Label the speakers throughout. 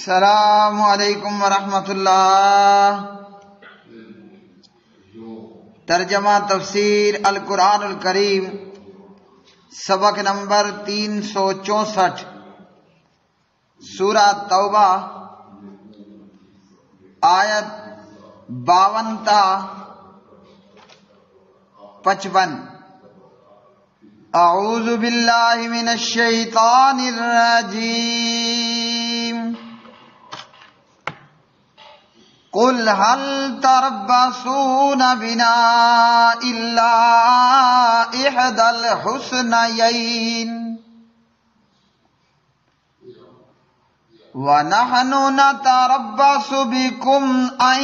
Speaker 1: السلام علیکم ورحمۃ اللہ۔ ترجمہ تفسیر القرآن الکریم، سبق نمبر 364، سورہ توبہ، آیت 52 تا 55۔ اعوذ باللہ من الشیطان الرجیم۔ قل هل تربصون بنا إلا إحدى الحسنيين ونحن نتربص بكم أن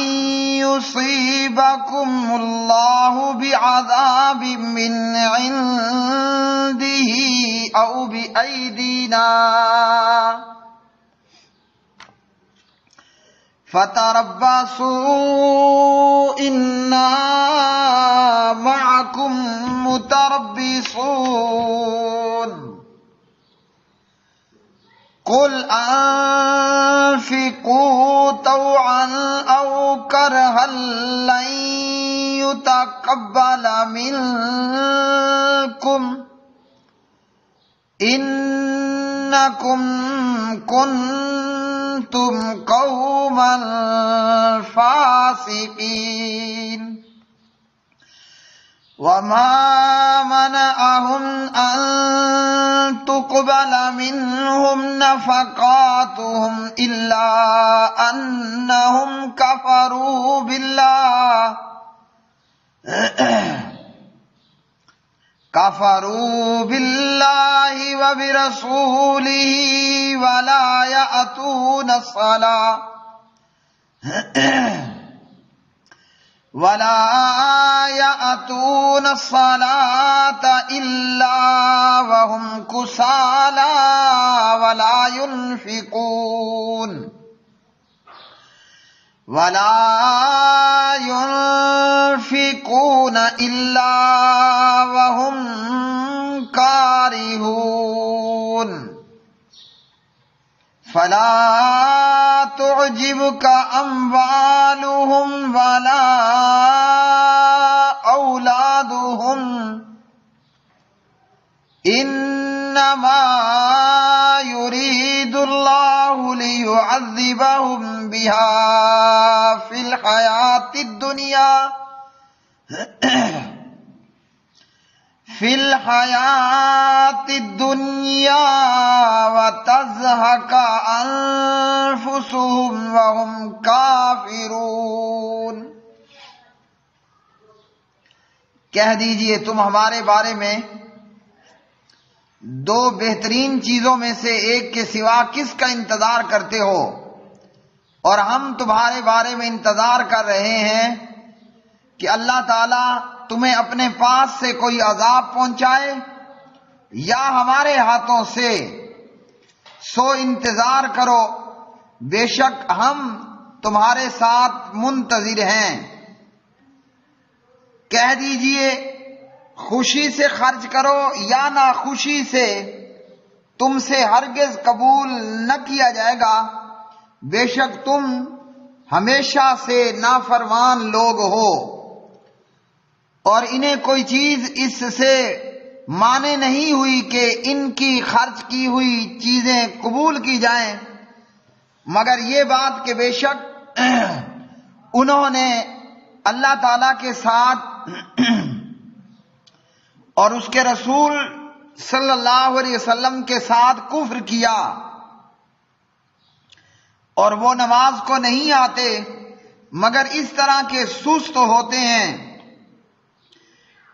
Speaker 1: يصيبكم الله بعذاب من عنده أو بأيدينا فتربصوا إنا معكم متربصون۔ قل أنفقوا طوعا أو كرها لن يتقبل منكم إنكم كنتم قوما فاسقين۔ وما منعهم أن تقبل منهم نفقاتهم إلا أنهم كفروا بالله وبرسوله ولا يأتون الصلاة إلا وهم كسالى ولا ينفقون إلا وهم كارهون۔ فلا تعجبك أموالهم ولا أولادهم إنما يريد الله ليعذبهم بها في الحياة الدنيا وتزهق أنفسهم وهم كافرون۔ کہہ دیجئے تم ہمارے بارے میں دو بہترین چیزوں میں سے ایک کے سوا کس کا انتظار کرتے ہو، اور ہم تمہارے بارے میں انتظار کر رہے ہیں کہ اللہ تعالیٰ تمہیں اپنے پاس سے کوئی عذاب پہنچائے یا ہمارے ہاتھوں سے، سو انتظار کرو، بے شک ہم تمہارے ساتھ منتظر ہیں۔ کہہ دیجئے خوشی سے خرچ کرو یا ناخوشی سے، تم سے ہرگز قبول نہ کیا جائے گا، بے شک تم ہمیشہ سے نافرمان لوگ ہو، اور انہیں کوئی چیز اس سے مانے نہیں ہوئی کہ ان کی خرچ کی ہوئی چیزیں قبول کی جائیں، مگر یہ بات کہ بے شک انہوں نے اللہ تعالیٰ کے ساتھ اور اس کے رسول صلی اللہ علیہ وسلم کے ساتھ کفر کیا، اور وہ نماز کو نہیں آتے مگر اس طرح کے سست ہوتے ہیں،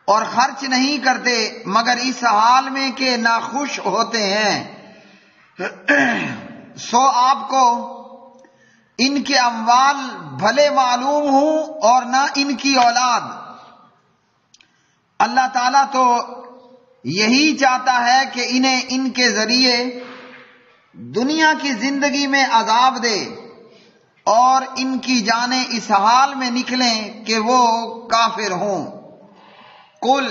Speaker 1: اور خرچ نہیں کرتے مگر اس حال میں کہ ناخوش ہوتے ہیں۔ سو آپ کو ان کے اموال بھلے معلوم ہوں اور نہ ان کی اولاد، اللہ تعالیٰ تو یہی چاہتا ہے کہ انہیں ان کے ذریعے دنیا کی زندگی میں عذاب دے اور ان کی جانیں اس حال میں نکلیں کہ وہ کافر ہوں۔ قل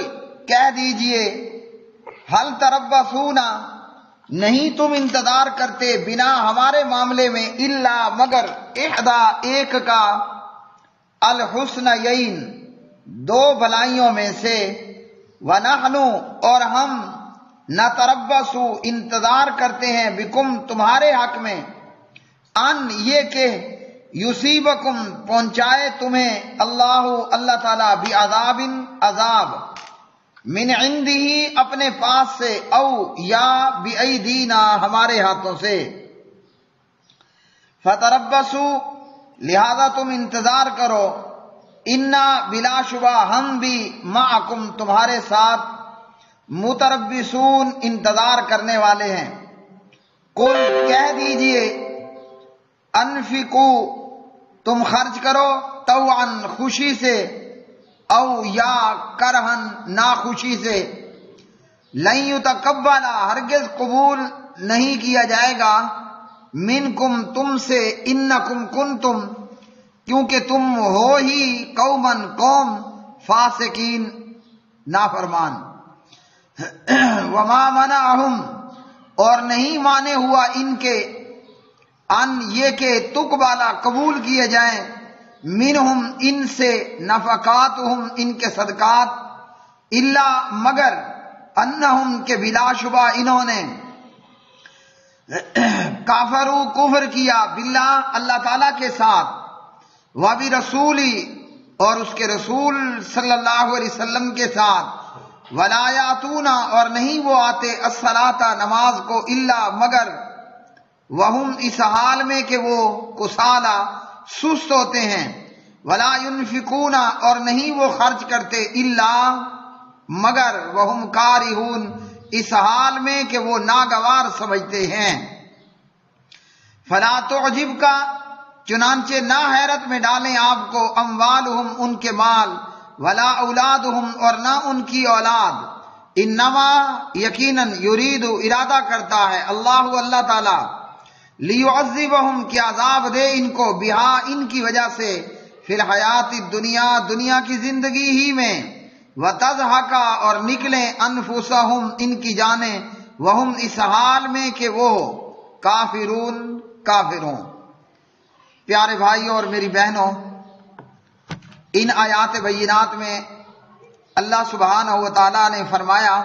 Speaker 1: کہہ دیجئے، حل تربصون، نہیں تم انتظار کرتے بنا ہمارے معاملے میں الا مگر احدا ایک کا الحسنیین دو بھلائیوں میں سے ونحن اور ہم نتربص انتظار کرتے ہیں بکم تمہارے حق میں ان یہ کہ یصیبکم پہنچائے تمہیں اللہ تعالیٰ بعذاب عذاب من عندہ اپنے پاس سے او یا بایدینا ہمارے ہاتھوں سے فتربصوا لہذا تم انتظار کرو انا بلا شبہ ہم بھی معکم تمہارے ساتھ متربصون انتظار کرنے والے ہیں قل کہہ دیجئے انفقو تم خرچ کرو طوعا خوشی سے او یا کرہن ناخوشی سے لن یتقبل ہرگز قبول نہیں کیا جائے گا منکم تم سے انکم کنتم کیونکہ تم ہو ہی قومن قوم فاسقین نافرمان وما منعہم اور نہیں مانے ہوا ان کے ان یہ کہ تقبالا قبول کیے جائیں منہم ان سے نفقاتہم ان کے صدقات الا مگر انہم کے بلا شبہ انہوں نے کافرو کفر کیا باللہ اللہ تعالیٰ کے ساتھ وبرسولی اور اس کے رسول صلی اللہ علیہ وسلم کے ساتھ ولا یاتون اور نہیں وہ آتے الصلاۃ نماز کو الا مگر وہم اس حال میں کہ وہ کسالى سست ہوتے ہیں ولا ينفقون اور نہیں وہ خرچ کرتے الا مگر وہم کارہون اس حال میں کہ وہ ناگوار سمجھتے ہیں فلا تعجبک چنانچہ نہ حیرت میں ڈالیں آپ کو اموالہم ان کے مال ولا اولادہم اور نہ ان کی اولاد انما یقیناً یرید ارادہ کرتا ہے اللہ تعالی لیعذبہم کہ عذاب دے ان کو بہا ان کی وجہ سے فی الحیات الدنیا دنیا کی زندگی ہی میں وتضحک اور نکلیں انفسہم ان کی جانیں وہم اس حال میں کہ وہ کافرون کافر ہوں۔ پیارے بھائیوں اور میری بہنوں، ان آیات بینات میں اللہ سبحانہ و تعالیٰ نے فرمایا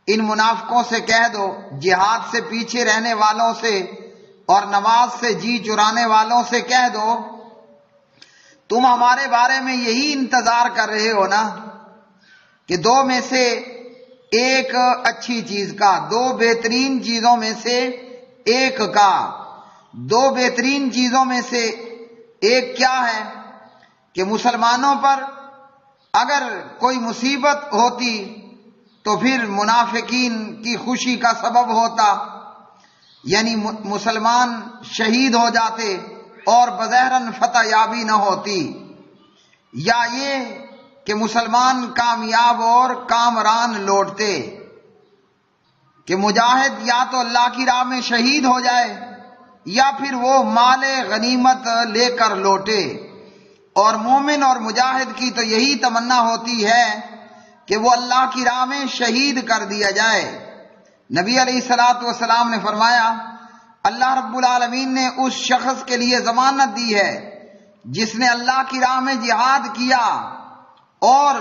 Speaker 1: ان منافقوں سے کہہ دو، جہاد سے پیچھے رہنے والوں سے اور نماز سے جی چرانے والوں سے کہہ دو تم ہمارے بارے میں یہی انتظار کر رہے ہو نا کہ دو میں سے ایک اچھی چیز کا، دو بہترین چیزوں میں سے ایک کا، دو بہترین چیزوں میں سے ایک کیا ہے کہ مسلمانوں پر اگر کوئی مصیبت ہوتی تو پھر منافقین کی خوشی کا سبب ہوتا، یعنی مسلمان شہید ہو جاتے اور بظاہراً فتح یابی نہ ہوتی، یا یہ کہ مسلمان کامیاب اور کامران لوٹتے، کہ مجاہد یا تو اللہ کی راہ میں شہید ہو جائے یا پھر وہ مال غنیمت لے کر لوٹے۔ اور مومن اور مجاہد کی تو یہی تمنا ہوتی ہے کہ وہ اللہ کی راہ میں شہید کر دیا جائے۔ نبی علیہ الصلوۃ والسلام نے فرمایا اللہ رب العالمین نے اس شخص کے لیے ضمانت دی ہے جس نے اللہ کی راہ میں جہاد کیا اور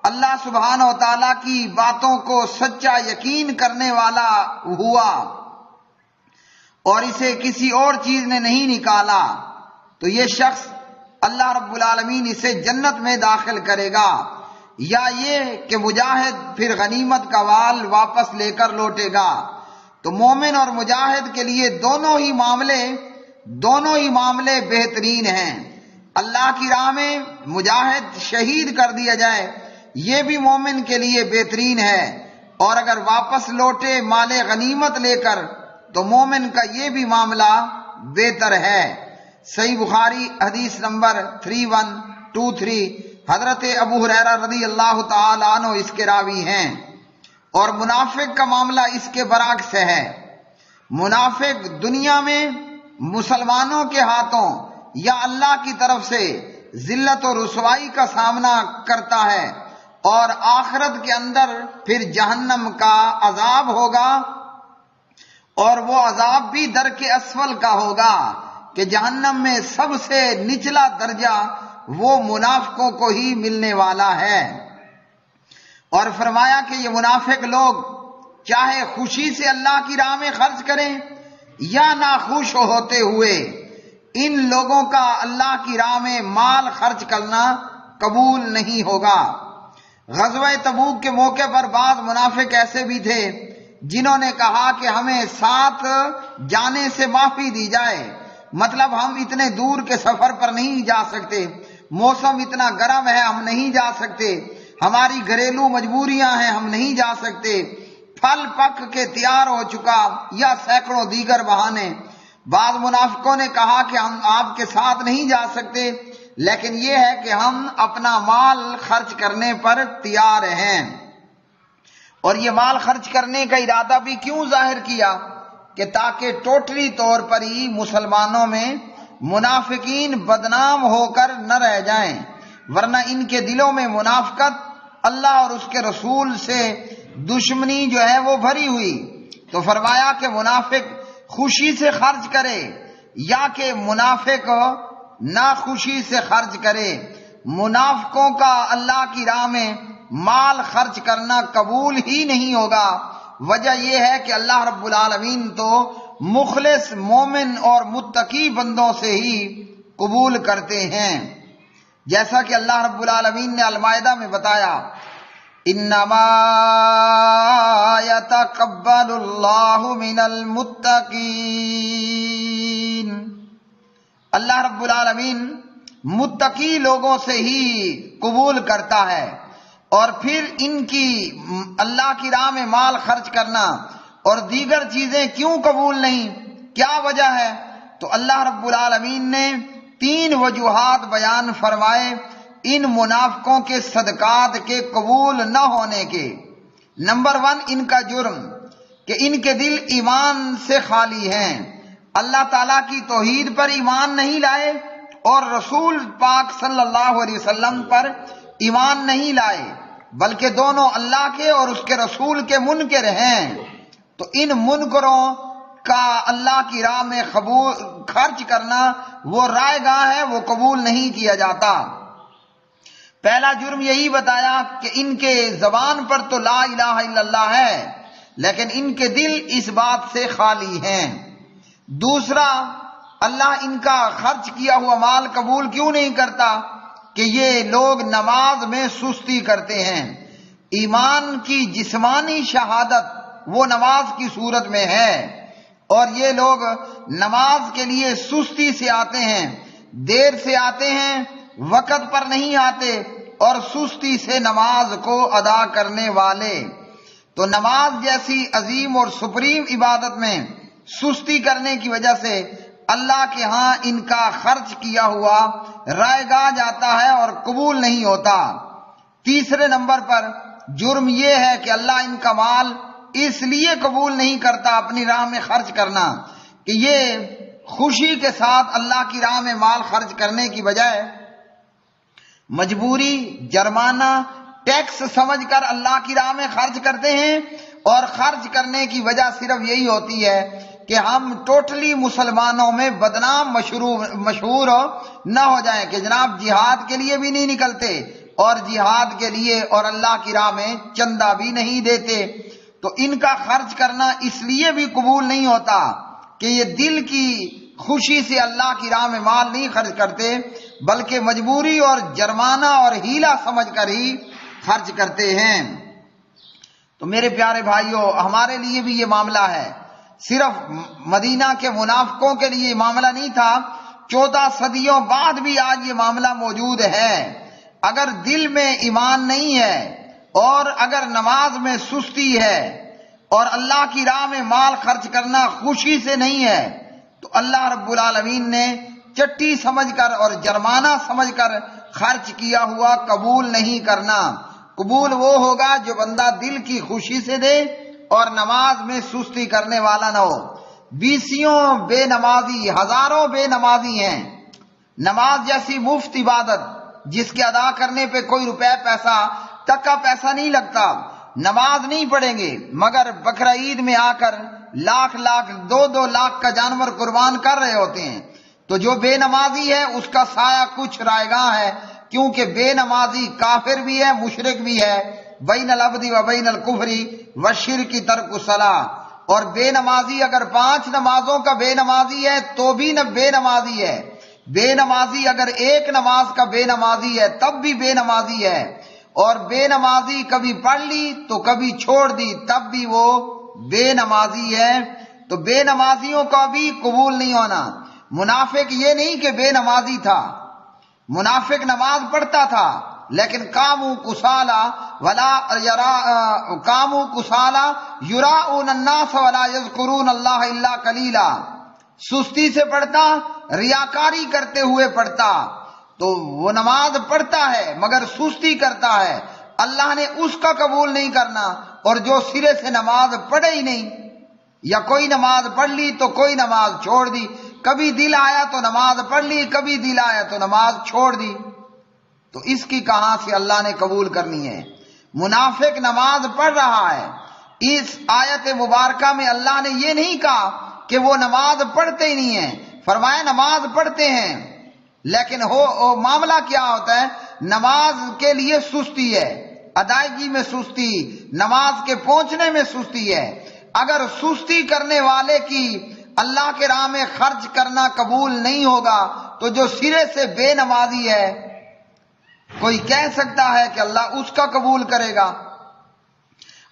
Speaker 1: اللہ سبحانہ و تعالیٰ کی باتوں کو سچا یقین کرنے والا ہوا اور اسے کسی اور چیز نے نہیں نکالا، تو یہ شخص اللہ رب العالمین اسے جنت میں داخل کرے گا، یا یہ کہ مجاہد پھر غنیمت کا مال واپس لے کر لوٹے گا۔ تو مومن اور مجاہد کے لیے دونوں ہی معاملے بہترین ہیں۔ اللہ کی راہ میں مجاہد شہید کر دیا جائے یہ بھی مومن کے لیے بہترین ہے، اور اگر واپس لوٹے مال غنیمت لے کر تو مومن کا یہ بھی معاملہ بہتر ہے۔ صحیح بخاری حدیث نمبر 3123 حضرت ابو ہریرہ رضی اللہ تعالی عنہ اس کے راوی ہیں۔ اور منافق کا معاملہ اس کے برعکس ہے۔ منافق دنیا میں مسلمانوں کے ہاتھوں یا اللہ کی طرف سے ذلت و رسوائی کا سامنا کرتا ہے، اور آخرت کے اندر پھر جہنم کا عذاب ہوگا اور وہ عذاب بھی درک اسفل کا ہوگا کہ جہنم میں سب سے نچلا درجہ وہ منافقوں کو ہی ملنے والا ہے۔ اور فرمایا کہ یہ منافق لوگ چاہے خوشی سے اللہ کی راہ میں خرچ کریں یا ناخوش ہوتے ہوئے، ان لوگوں کا اللہ کی راہ میں مال خرچ کرنا قبول نہیں ہوگا۔ غزوہ تبوک کے موقع پر بعض منافق ایسے بھی تھے جنہوں نے کہا کہ ہمیں ساتھ جانے سے معافی دی جائے، مطلب ہم اتنے دور کے سفر پر نہیں جا سکتے، موسم اتنا گرم ہے ہم نہیں جا سکتے، ہماری گھریلو مجبوریاں ہیں ہم نہیں جا سکتے، پھل پک کے تیار ہو چکا، یا سینکڑوں دیگر بہانے۔ بعض منافقوں نے کہا کہ ہم آپ کے ساتھ نہیں جا سکتے، لیکن یہ ہے کہ ہم اپنا مال خرچ کرنے پر تیار ہیں۔ اور یہ مال خرچ کرنے کا ارادہ بھی کیوں ظاہر کیا؟ کہ تاکہ ٹوٹلی طور پر ہی مسلمانوں میں منافقین بدنام ہو کر نہ رہ جائیں، ورنہ ان کے دلوں میں منافقت، اللہ اور اس کے رسول سے دشمنی جو ہے وہ بھری ہوئی۔ تو فرمایا کہ منافق خوشی سے خرچ کرے یا کہ منافق ناخوشی سے خرچ کرے، منافقوں کا اللہ کی راہ میں مال خرچ کرنا قبول ہی نہیں ہوگا۔ وجہ یہ ہے کہ اللہ رب العالمین تو مخلص مومن اور متقی بندوں سے ہی قبول کرتے ہیں، جیسا کہ اللہ رب العالمین نے المائدہ میں بتایا، انما یتقبل اللہ من المتقین، اللہ رب العالمین متقی لوگوں سے ہی قبول کرتا ہے۔ اور پھر ان کی اللہ کی راہ میں مال خرچ کرنا اور دیگر چیزیں کیوں قبول نہیں، کیا وجہ ہے؟ تو اللہ رب العالمین نے 3 وجوہات بیان فرمائے ان منافقوں کے صدقات کے قبول نہ ہونے کے۔ نمبر 1، ان کا جرم کہ ان کے دل ایمان سے خالی ہیں، اللہ تعالیٰ کی توحید پر ایمان نہیں لائے اور رسول پاک صلی اللہ علیہ وسلم پر ایمان نہیں لائے، بلکہ دونوں اللہ کے اور اس کے رسول کے منکر ہیں۔ تو ان منکروں کا اللہ کی راہ میں خرچ کرنا وہ رائے گاہ ہے، وہ قبول نہیں کیا جاتا۔ پہلا جرم یہی بتایا کہ ان کے زبان پر تو لا الہ الا اللہ ہے، لیکن ان کے دل اس بات سے خالی ہیں۔ دوسرا، اللہ ان کا خرچ کیا ہوا مال قبول کیوں نہیں کرتا؟ کہ یہ لوگ نماز میں سستی کرتے ہیں۔ ایمان کی جسمانی شہادت وہ نماز کی صورت میں ہے، اور یہ لوگ نماز کے لیے سستی سے آتے ہیں، دیر سے آتے ہیں، وقت پر نہیں آتے، اور سستی سے نماز کو ادا کرنے والے۔ تو نماز جیسی عظیم اور سپریم عبادت میں سستی کرنے کی وجہ سے اللہ کے ہاں ان کا خرچ کیا ہوا رائے گاہ جاتا ہے اور قبول نہیں ہوتا۔ تیسرے نمبر پر جرم یہ ہے کہ اللہ ان کا مال اس لیے قبول نہیں کرتا اپنی راہ میں خرچ کرنا کہ یہ خوشی کے ساتھ اللہ کی راہ میں مال خرچ کرنے کی بجائے مجبوری، جرمانہ، ٹیکس سمجھ کر اللہ کی راہ میں خرچ کرتے ہیں، اور خرچ کرنے کی وجہ صرف یہی ہوتی ہے کہ ہم ٹوٹلی مسلمانوں میں بدنام مشہور نہ ہو جائیں کہ جناب جہاد کے لیے بھی نہیں نکلتے اور جہاد کے لیے اور اللہ کی راہ میں چندہ بھی نہیں دیتے۔ تو ان کا خرچ کرنا اس لیے بھی قبول نہیں ہوتا کہ یہ دل کی خوشی سے اللہ کی راہ میں مال نہیں خرچ کرتے، بلکہ مجبوری اور جرمانہ اور ہیلا سمجھ کر ہی خرچ کرتے ہیں۔ تو میرے پیارے بھائیوں، ہمارے لیے بھی یہ معاملہ ہے، صرف مدینہ کے منافقوں کے لیے یہ معاملہ نہیں تھا، 14 صدیوں بعد بھی آج یہ معاملہ موجود ہے۔ اگر دل میں ایمان نہیں ہے اور اگر نماز میں سستی ہے اور اللہ کی راہ میں مال خرچ کرنا خوشی سے نہیں ہے، تو اللہ رب العالمین نے چٹی سمجھ کر اور جرمانہ سمجھ کر خرچ کیا ہوا قبول نہیں کرنا۔ قبول وہ ہوگا جو بندہ دل کی خوشی سے دے اور نماز میں سستی کرنے والا نہ ہو۔ 20 بے نمازی، ہزاروں بے نمازی ہیں۔ نماز جیسی مفت عبادت جس کے ادا کرنے پہ کوئی روپے پیسہ تک کا پیسہ نہیں لگتا، نماز نہیں پڑھیں گے، مگر بقرعید میں آ کر لاکھ لاکھ 2-2 لاکھ کا جانور قربان کر رہے ہوتے ہیں، تو جو بے نمازی ہے اس کا سایہ کچھ رائگاں ہے، کیونکہ بے نمازی کافر بھی ہے، مشرک بھی ہے، بین العبد و بین الکفر والشرک ترک الصلاۃ۔ اور بے نمازی اگر 5 نمازوں کا بے نمازی ہے تو بھی بے نمازی ہے، بے نمازی اگر 1 نماز کا بے نمازی ہے تب بھی بے نمازی ہے، اور بے نمازی کبھی پڑھ لی تو کبھی چھوڑ دی تب بھی وہ بے نمازی ہے۔ تو بے نمازیوں کا بھی قبول نہیں ہونا۔ منافق یہ نہیں کہ بے نمازی تھا، منافق نماز پڑھتا تھا لیکن قاموا کسالى ولا قاموا کسالى یراؤون الناس ولا یذکرون اللہ الا قلیلا، سستی سے پڑھتا، ریاکاری کرتے ہوئے پڑھتا، تو وہ نماز پڑھتا ہے مگر سستی کرتا ہے، اللہ نے اس کا قبول نہیں کرنا۔ اور جو سرے سے نماز پڑھے ہی نہیں، یا کوئی نماز پڑھ لی تو کوئی نماز چھوڑ دی، کبھی دل آیا تو نماز پڑھ لی، کبھی دل آیا تو نماز چھوڑ دی، تو اس کی کہاں سے اللہ نے قبول کرنی ہے؟ منافق نماز پڑھ رہا ہے۔ اس آیت مبارکہ میں اللہ نے یہ نہیں کہا کہ وہ نماز پڑھتے ہی نہیں ہیں، فرمایا نماز پڑھتے ہیں، لیکن معاملہ کیا ہوتا ہے؟ نماز کے لیے سستی ہے، ادائیگی میں سستی، نماز کے پہنچنے میں سستی ہے۔ اگر سستی کرنے والے کی اللہ کے راہ میں خرچ کرنا قبول نہیں ہوگا تو جو سرے سے بے نمازی ہے کوئی کہہ سکتا ہے کہ اللہ اس کا قبول کرے گا؟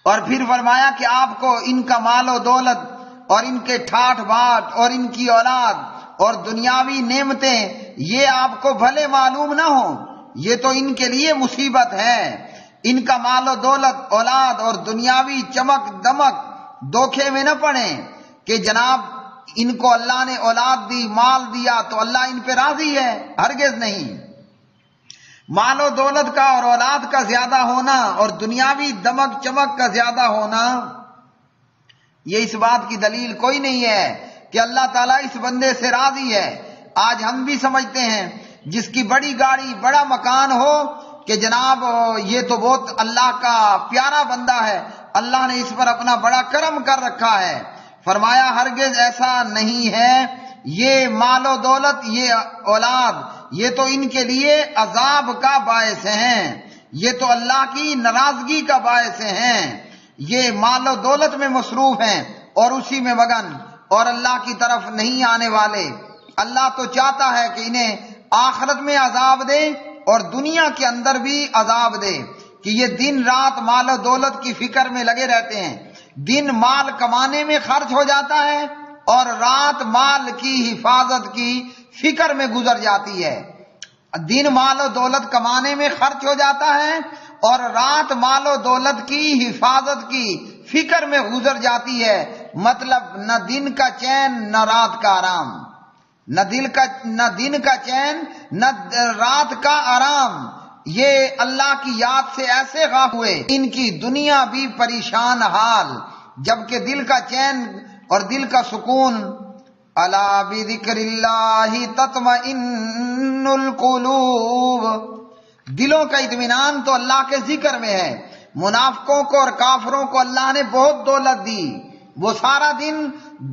Speaker 1: اور پھر فرمایا کہ آپ کو ان کا مال و دولت اور ان کے ٹھاٹ بھاٹ اور ان کی اولاد اور دنیاوی نعمتیں یہ آپ کو بھلے معلوم نہ ہوں، یہ تو ان کے لیے مصیبت ہے۔ ان کا مال و دولت، اولاد اور دنیاوی چمک دمک دھوکے میں نہ پڑیں کہ جناب ان کو اللہ نے اولاد دی، مال دیا تو اللہ ان پہ راضی ہے، ہرگز نہیں۔ مال و دولت کا اور اولاد کا زیادہ ہونا اور دنیاوی دمک چمک کا زیادہ ہونا، یہ اس بات کی دلیل کوئی نہیں ہے کہ اللہ تعالیٰ اس بندے سے راضی ہے۔ آج ہم بھی سمجھتے ہیں جس کی بڑی گاڑی، بڑا مکان ہو کہ جناب یہ تو بہت اللہ کا پیارا بندہ ہے، اللہ نے اس پر اپنا بڑا کرم کر رکھا ہے۔ فرمایا ہرگز ایسا نہیں ہے، یہ مال و دولت، یہ اولاد، یہ تو ان کے لیے عذاب کا باعث ہیں، یہ تو اللہ کی ناراضگی کا باعث ہیں۔ یہ مال و دولت میں مصروف ہیں اور اسی میں مگن، اور اللہ کی طرف نہیں آنے والے۔ اللہ تو چاہتا ہے کہ انہیں آخرت میں عذاب دے اور دنیا کے اندر بھی عذاب دے، کہ یہ دن رات مال و دولت کی فکر میں لگے رہتے ہیں، دن مال کمانے میں خرچ ہو جاتا ہے اور رات مال کی حفاظت کی فکر میں گزر جاتی ہے۔ دن مال و دولت کمانے میں خرچ ہو جاتا ہے اور رات مال و دولت کی حفاظت کی فکر میں گزر جاتی ہے۔ مطلب نہ دن کا چین نہ رات کا آرام، نہ دن کا چین نہ رات کا آرام۔ یہ اللہ کی یاد سے ایسے غافل ہوئے ان کی دنیا بھی پریشان حال، جبکہ دل کا چین اور دل کا سکون، الا بذکر اللہ تطمئن القلوب، دلوں کا اطمینان تو اللہ کے ذکر میں ہے۔ منافقوں کو اور کافروں کو اللہ نے بہت دولت دی، وہ سارا دن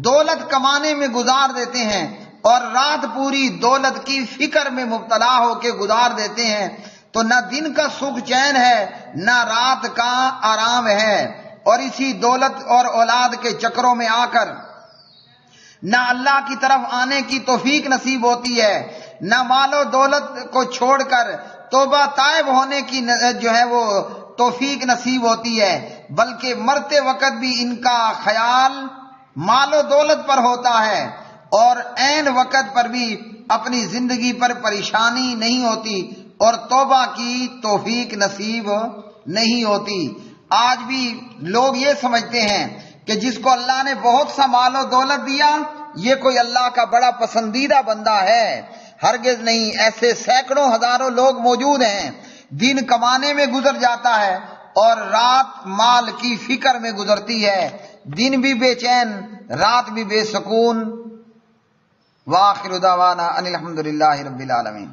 Speaker 1: دولت کمانے میں گزار دیتے ہیں اور رات پوری دولت کی فکر میں مبتلا ہو کے گزار دیتے ہیں، تو نہ دن کا سکھ چین ہے نہ رات کا آرام ہے، اور اسی دولت اور اولاد کے چکروں میں آ کر نہ اللہ کی طرف آنے کی توفیق نصیب ہوتی ہے، نہ مال و دولت کو چھوڑ کر توبہ طائب ہونے کی جو ہے وہ توفیق نصیب ہوتی ہے، بلکہ مرتے وقت بھی ان کا خیال مال و دولت پر ہوتا ہے اور عین وقت پر بھی اپنی زندگی پر پریشانی نہیں ہوتی اور توبہ کی توفیق نصیب نہیں ہوتی۔ آج بھی لوگ یہ سمجھتے ہیں کہ جس کو اللہ نے بہت سا مال و دولت دیا یہ کوئی اللہ کا بڑا پسندیدہ بندہ ہے، ہرگز نہیں۔ ایسے سینکڑوں ہزاروں لوگ موجود ہیں، دن کمانے میں گزر جاتا ہے اور رات مال کی فکر میں گزرتی ہے، دن بھی بے چین رات بھی بے سکون۔ وآخر دعوانا ان الحمد للہ رب العالمین۔